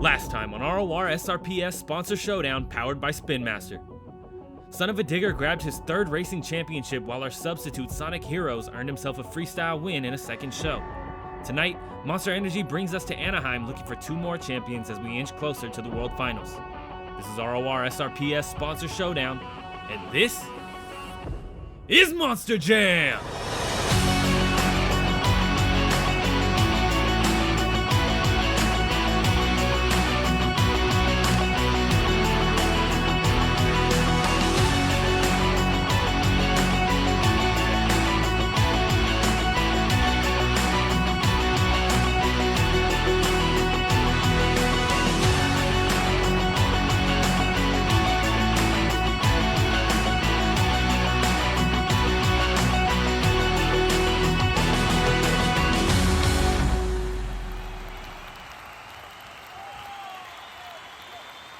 Last time on Rorsrps Sponsor Showdown powered by Spin Master. Son of a Digger grabbed his third racing championship while our substitute Sonic Heroes earned himself a freestyle win in a second show. Tonight, Monster Energy brings us to Anaheim looking for two more champions as we inch closer to the World Finals. This is Rorsrps Sponsor Showdown, and this is Monster Jam!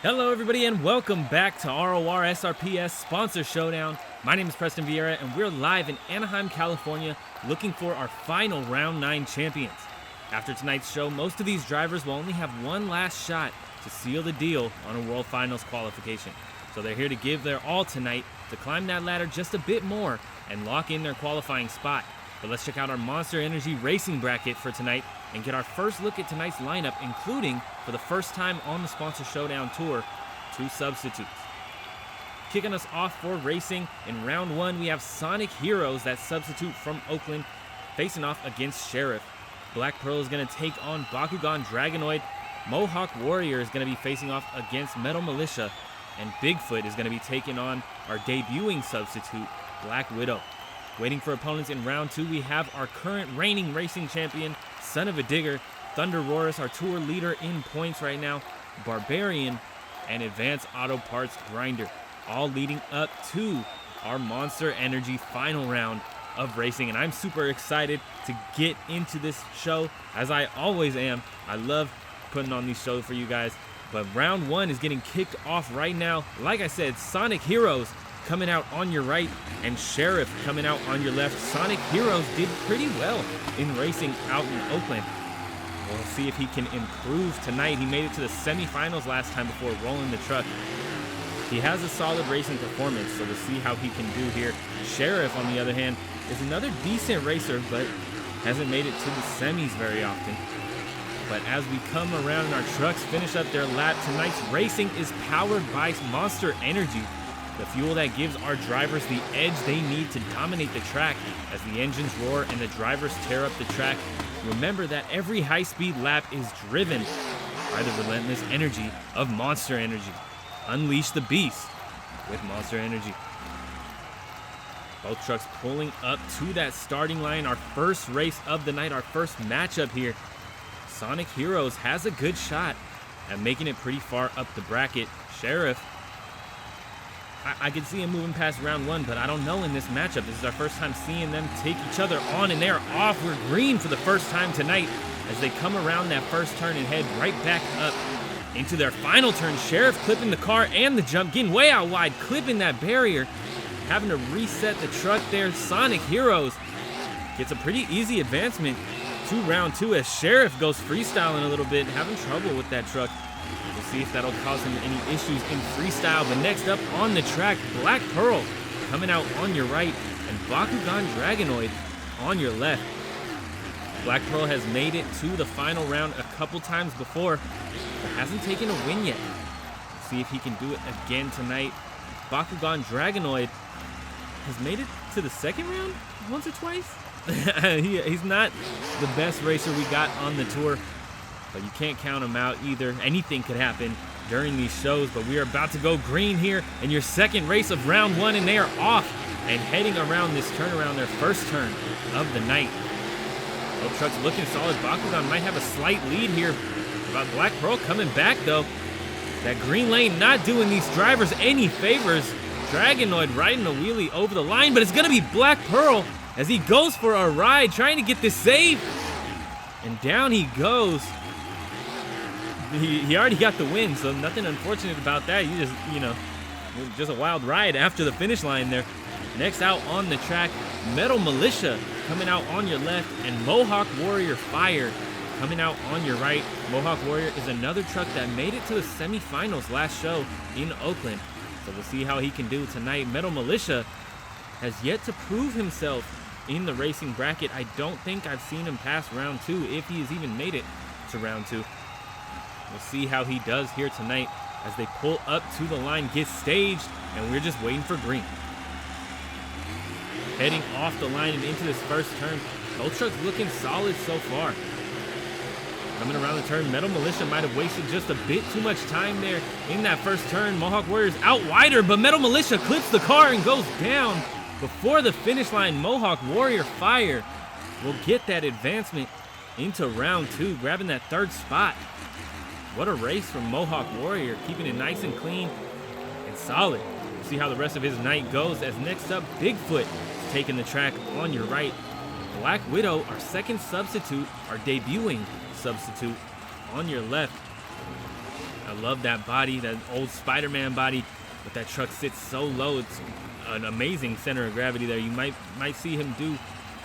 Hello everybody and welcome back to Rorsrps Sponsor Showdown. My name is Preston Vieira and we're live in Anaheim, California looking for our final Round 9 champions. After tonight's show, most of these drivers will only have one last shot to seal the deal on a World Finals qualification. So they're here to give their all tonight to climb that ladder just a bit more and lock in their qualifying spot. But let's check out our Monster Energy racing bracket for tonight and get our first look at tonight's lineup, including, for the first time on the Sponsor Showdown Tour, two substitutes. Kicking us off for racing, in round 1 we have Sonic Heroes, that substitute from Oakland, facing off against Sheriff. Black Pearl is going to take on Bakugan Dragonoid. Mohawk Warrior is going to be facing off against Metal Militia. And Bigfoot is going to be taking on our debuting substitute, Black Widow. Waiting for opponents in round 2, we have our current reigning racing champion, Son of a Digger, Thunder Rorsrps, our tour leader in points right now, Barbarian, and Advanced Auto Parts Grinder, all leading up to our Monster Energy final round of racing. And I'm super excited to get into this show, as I always am. I love putting on these shows for you guys. But round 1 is getting kicked off right now. Like I said, Sonic Heroes coming out on your right and Sheriff coming out on your left. Sonic Heroes did pretty well in racing out in Oakland. We'll see if he can improve tonight. He made it to the semifinals last time before rolling the truck. He has a solid racing performance, so we'll see how he can do here. Sheriff, on the other hand, is another decent racer, but hasn't made it to the semis very often. But as we come around and our trucks finish up their lap, tonight's racing is powered by Monster Energy, the fuel that gives our drivers the edge they need to dominate the track as the engines roar and the drivers tear up the track. Remember that every high-speed lap is driven by the relentless energy of Monster Energy. Unleash the beast with Monster Energy. Both trucks pulling up to that starting line. Our first race of the night, our first matchup here. Sonic Heroes has a good shot at making it pretty far up the bracket. Sheriff, I can see him moving past round 1, but I don't know in this matchup. This is our first time seeing them take each other on, and they're off. We're green for the first time tonight as they come around that first turn and head right back up into their final turn. Sheriff clipping the car and the jump, getting way out wide, clipping that barrier, having to reset the truck there. Sonic Heroes gets a pretty easy advancement to round 2 as Sheriff goes freestyling a little bit, having trouble with that truck. We'll see if that'll cause him any issues in freestyle. But next up on the track, Black Pearl coming out on your right and Bakugan Dragonoid on your left. Black Pearl has made it to the final round a couple times before, but hasn't taken a win yet. We'll see if he can do it again tonight. Bakugan Dragonoid has made it to the second round once or twice. He's not the best racer we got on the tour, but you can't count him out either. Anything could happen during these shows, but we are about to go green here in your second race of round 1, and they are off and heading around this turnaround, their first turn of the night. Both trucks looking solid. Bakugan might have a slight lead here, but Black Pearl coming back though. That green lane not doing these drivers any favors. Dragonoid riding a wheelie over the line, but it's gonna be Black Pearl as he goes for a ride, trying to get this save. And down he goes. He already got the win, so nothing unfortunate about that. You just a wild ride after the finish line there. Next out on the track, Metal Militia coming out on your left, and Mohawk Warrior Fire coming out on your right. Mohawk Warrior is another truck that made it to the semifinals last show in Oakland. So we'll see how he can do tonight. Metal Militia has yet to prove himself in the racing bracket. I don't think I've seen him pass round 2, if he has even made it to round 2. We'll see how he does here tonight as they pull up to the line, get staged, and we're just waiting for green. Heading off the line and into this first turn, both trucks looking solid so far. Coming around the turn, Metal Militia might have wasted just a bit too much time there in that first turn. Mohawk Warrior's out wider, but Metal Militia clips the car and goes down before the finish line. Mohawk Warrior Fire will get that advancement into round 2, grabbing that 3rd spot. What a race from Mohawk Warrior, keeping it nice and clean and solid. We'll see how the rest of his night goes, as next up, Bigfoot is taking the track on your right. Black Widow, our second substitute, our debuting substitute, on your left. I love that body, that old Spider-Man body, but that truck sits so low. It's an amazing center of gravity there. You might see him do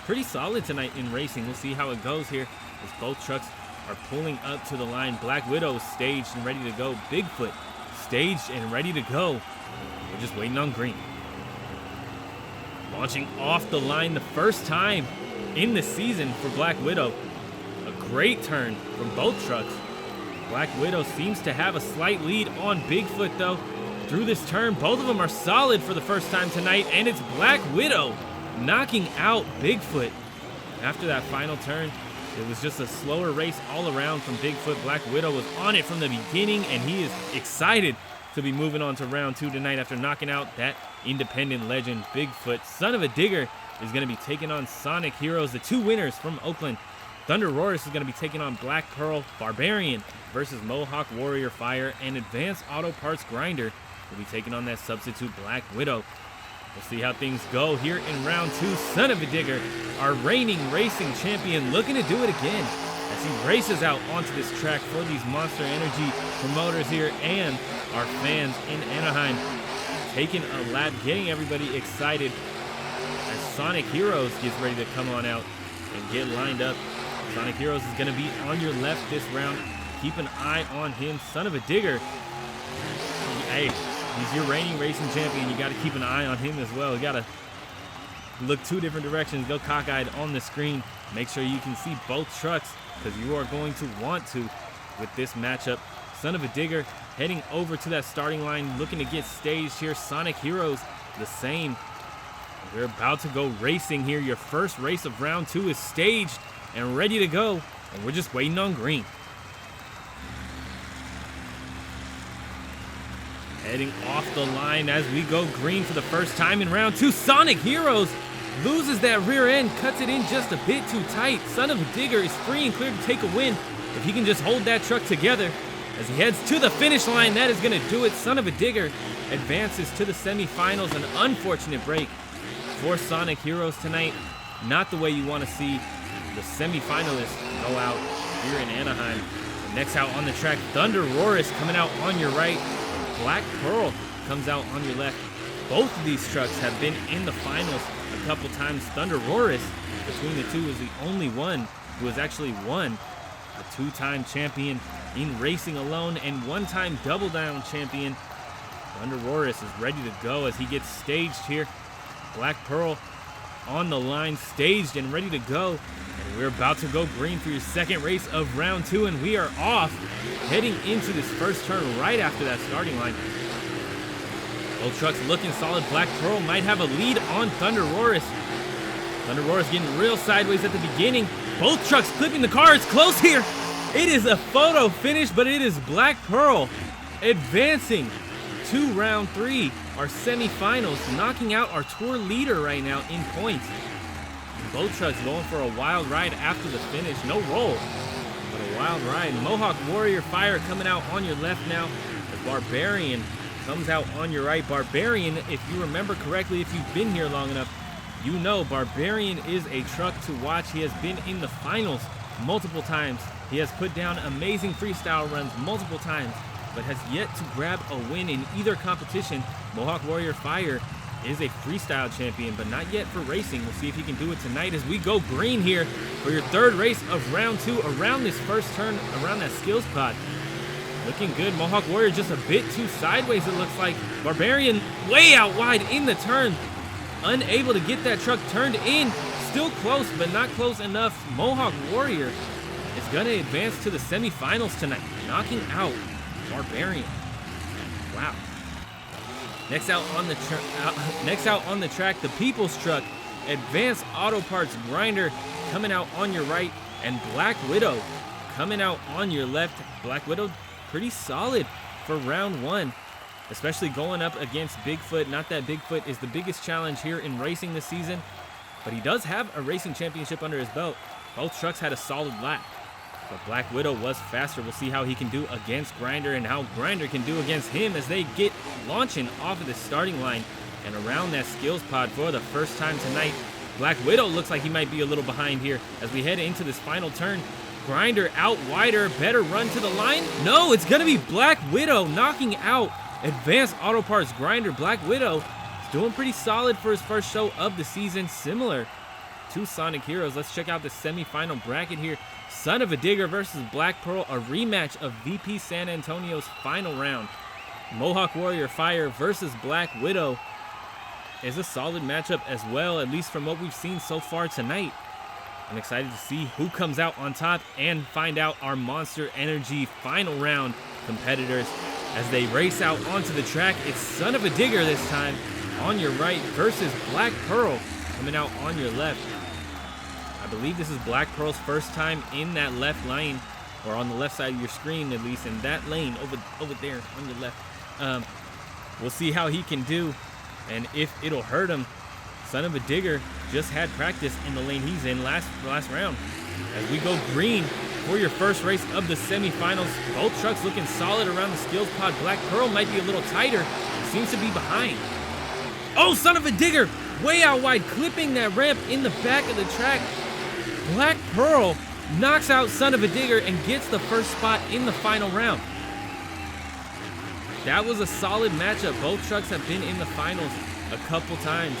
pretty solid tonight in racing. We'll see how it goes here as both trucks are pulling up to the line. Black Widow is staged and ready to go. Bigfoot staged and ready to go. We're just waiting on green. Launching off the line the first time in the season for Black Widow. A great turn from both trucks. Black Widow seems to have a slight lead on Bigfoot though. Through this turn, both of them are solid for the first time tonight, and it's Black Widow knocking out Bigfoot. After that final turn, it was just a slower race all around from Bigfoot. Black Widow was on it from the beginning, and he is excited to be moving on to round 2 tonight after knocking out that independent legend, Bigfoot. Son of a Digger is going to be taking on Sonic Heroes, the 2 winners from Oakland. Thunder Rorsrps is going to be taking on Black Pearl. Barbarian versus Mohawk Warrior Fire, and Advanced Auto Parts Grinder will be taking on that substitute Black Widow. We'll see how things go here in round 2. Son of a Digger, our reigning racing champion, looking to do it again as he races out onto this track for these Monster Energy promoters here and our fans in Anaheim. Taking a lap, getting everybody excited as Sonic Heroes gets ready to come on out and get lined up. Sonic Heroes is going to be on your left this round. Keep an eye on him. Son of a Digger, hey, he's your reigning racing champion. You got to keep an eye on him as well. You got to look 2 different directions, go cockeyed on the screen. Make sure you can see both trucks, because you are going to want to with this matchup. Son of a Digger heading over to that starting line, looking to get staged here. Sonic Heroes, the same. We're about to go racing here. Your first race of round 2 is staged and ready to go, and we're just waiting on green. Heading off the line as we go green for the first time in round 2. Sonic Heroes loses that rear end, cuts it in just a bit too tight. Son of a Digger is free and clear to take a win if he can just hold that truck together as he heads to the finish line. That is going to do it. Son of a Digger advances to the semifinals. An unfortunate break for Sonic Heroes tonight. Not the way you want to see the semifinalists go out here in Anaheim. Next out on the track, Thunder Rorsrps coming out on your right. Black Pearl comes out on your left. Both of these trucks have been in the finals a couple times. Thunder Rorsrps, between the two, is the only one who has actually won. A 2-time champion in racing alone and 1-time Double Down champion. Thunder Rorsrps is ready to go as he gets staged here. Black Pearl on the line, staged and ready to go. And we're about to go green for your second race of round 2, and we are off, heading into this first turn right after that starting line. Both trucks looking solid. Black Pearl might have a lead on Thunder Rorsrps. Thunder Rorsrps getting real sideways at the beginning. Both trucks clipping the car. It's close here. It is a photo finish, but it is Black Pearl advancing to round 3, our semifinals, knocking out our tour leader right now in points. Both trucks going for a wild ride after the finish. No roll, but a wild ride. Mohawk Warrior Fire coming out on your left now as Barbarian comes out on your right. Barbarian, if you remember correctly, if you've been here long enough, you know Barbarian is a truck to watch. He has been in the finals multiple times. He has put down amazing freestyle runs multiple times, but has yet to grab a win in either competition. Mohawk Warrior Fire is a freestyle champion, but not yet for racing. We'll see if he can do it tonight as we go green here for your third race of round 2 around this first turn, around that skills pod. Looking good. Mohawk Warrior just a bit too sideways, it looks like. Barbarian way out wide in the turn. Unable to get that truck turned in. Still close, but not close enough. Mohawk Warrior is going to advance to the semifinals tonight, knocking out Barbarian. Wow. Next out on the track, the People's Truck, Advanced Auto Parts Grinder coming out on your right, and Black Widow coming out on your left. Black Widow pretty solid for round 1, especially going up against Bigfoot. Not that Bigfoot is the biggest challenge here in racing this season, but he does have a racing championship under his belt. Both trucks had a solid lap, but Black Widow was faster. We'll see how he can do against Grinder and how Grinder can do against him as they get launching off of the starting line and around that skills pod for the first time tonight. Black Widow looks like he might be a little behind here as we head into this final turn. Grinder out wider, better run to the line. No, it's gonna be Black Widow knocking out Advanced Auto Parts Grinder. Black Widow is doing pretty solid for his first show of the season, similar to Sonic Heroes. Let's check out the semifinal bracket here. Son of a Digger versus Black Pearl, a rematch of VP San Antonio's final round. Mohawk Warrior Fire versus Black Widow is a solid matchup as well, at least from what we've seen so far tonight. I'm excited to see who comes out on top and find out our Monster Energy final round competitors as they race out onto the track. It's Son of a Digger this time on your right versus Black Pearl coming out on your left. I believe this is Black Pearl's first time in that left lane, or on the left side of your screen, at least in that lane over there on your left. We'll see how he can do and if it'll hurt him. Son of a Digger just had practice in the lane he's in last round. As we go green for your first race of the semifinals, both trucks looking solid around the skills pod. Black Pearl might be a little tighter, seems to be behind. Oh, Son of a Digger way out wide, clipping that ramp in the back of the track. Black Pearl knocks out Son of a Digger and gets the first spot in the final round. That was a solid matchup. Both trucks have been in the finals a couple times,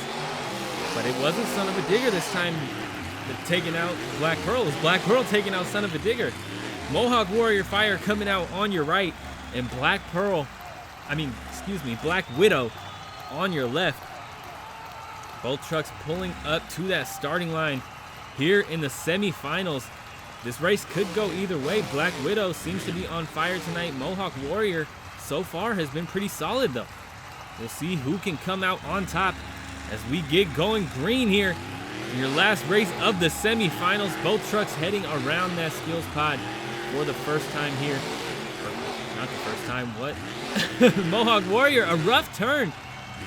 but it wasn't Son of a Digger this time taking out Black Pearl. It was Black Pearl taking out Son of a Digger. Mohawk Warrior Fire coming out on your right, and Black Widow on your left. Both trucks pulling up to that starting line here in the semifinals. This race could go either way. Black Widow seems to be on fire tonight. Mohawk Warrior so far has been pretty solid though. We'll see who can come out on top as we get going green here in your last race of the semifinals. Both trucks heading around that skills pod for the first time here. Or, not the first time, what? Mohawk Warrior, a rough turn.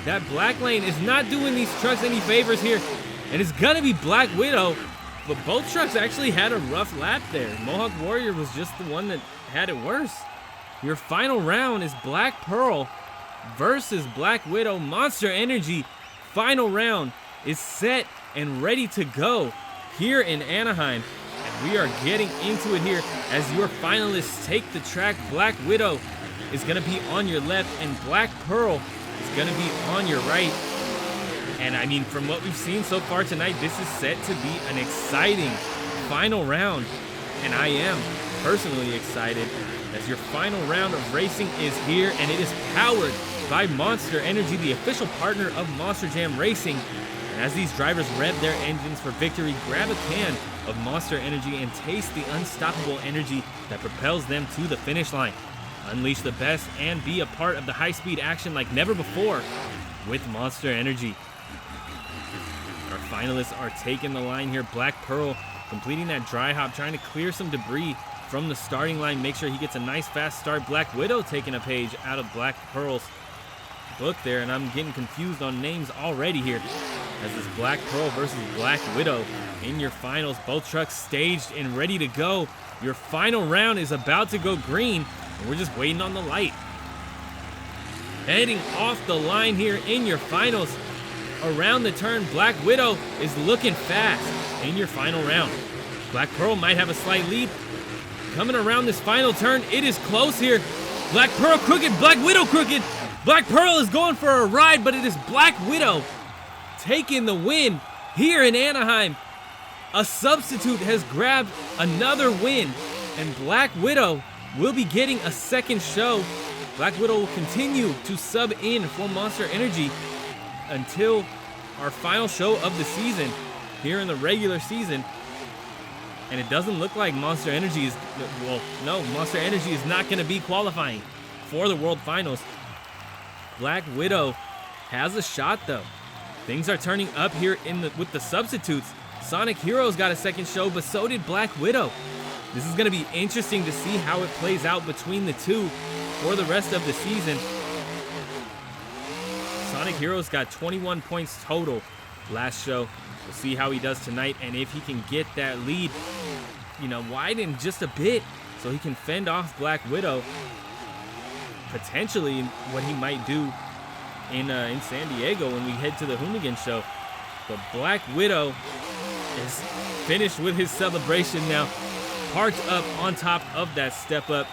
That black lane is not doing these trucks any favors here. And it's gonna be Black Widow, but both trucks actually had a rough lap there. Mohawk Warrior was just the one that had it worse. Your final round is Black Pearl versus Black Widow. Monster Energy final round is set and ready to go here in Anaheim. And we are getting into it here as your finalists take the track. Black Widow is gonna be on your left and Black Pearl is gonna be on your right. And I mean, from what we've seen so far tonight, this is set to be an exciting final round. And I am personally excited as your final round of racing is here, and it is powered by Monster Energy, the official partner of Monster Jam Racing. And as these drivers rev their engines for victory, grab a can of Monster Energy and taste the unstoppable energy that propels them to the finish line. Unleash the best and be a part of the high-speed action like never before with Monster Energy. Our finalists are taking the line here. Black Pearl completing that dry hop, trying to clear some debris from the starting line, make sure he gets a nice fast start. Black Widow taking a page out of Black Pearl's book there, and I'm getting confused on names already here as this Black Pearl versus Black Widow in your finals. Both trucks staged and ready to go. Your final round is about to go green, and we're just waiting on the light. Heading off the line here in your finals. Around the turn, Black Widow is looking fast in your final round. Black Pearl might have a slight lead. Coming around this final turn, it is close here. Black Pearl crooked, Black Widow crooked. Black Pearl is going for a ride, but it is Black Widow taking the win here in Anaheim. A substitute has grabbed another win, and Black Widow will be getting a second show. Black Widow will continue to sub in for Monster Energy until our final show of the season here in the regular season. And it doesn't look like Monster Energy is, well, no, Monster Energy is not going to be qualifying for the World Finals. Black Widow has a shot though. Things are turning up here with the substitutes. Sonic Heroes got a second show, but so did Black Widow. This is going to be interesting to see how it plays out between the two for the rest of the season. Sonic Heroes got 21 points total last show. We'll see how he does tonight and if he can get that lead, widen just a bit so he can fend off Black Widow. Potentially what he might do in San Diego when we head to the Hoonigan show. But Black Widow is finished with his celebration now, parked up on top of that step up.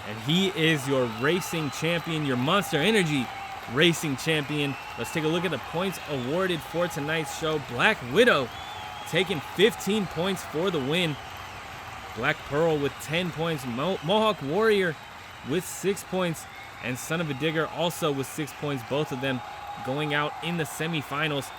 And he is your racing champion, your Monster Energy racing champion. Let's take a look at the points awarded for tonight's show. Black Widow taking 15 points for the win. Black Pearl with 10 points. Mohawk Warrior with 6 points. And Son of a Digger also with 6 points. Both of them going out in the semifinals.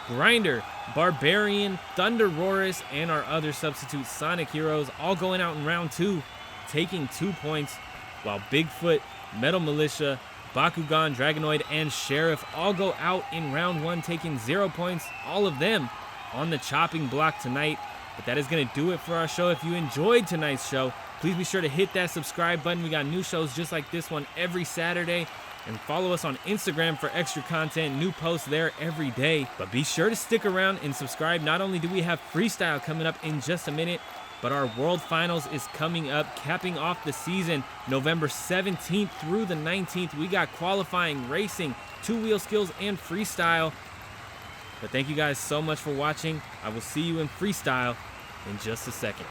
Grinder, Barbarian, Thunder Rorsrps, and our other substitute Sonic Heroes all going out in round 2, taking 2 points, while Bigfoot, Metal Militia, Bakugan, Dragonoid, and Sheriff all go out in round 1, taking 0 points, all of them on the chopping block tonight. But that is going to do it for our show. If you enjoyed tonight's show, please be sure to hit that subscribe button. We got new shows just like this one every Saturday. And follow us on Instagram for extra content, new posts there every day. But be sure to stick around and subscribe. Not only do we have freestyle coming up in just a minute, but our World Finals is coming up, capping off the season November 17th through the 19th. We got qualifying, racing, two-wheel skills, and freestyle. But thank you guys so much for watching. I will see you in freestyle in just a second.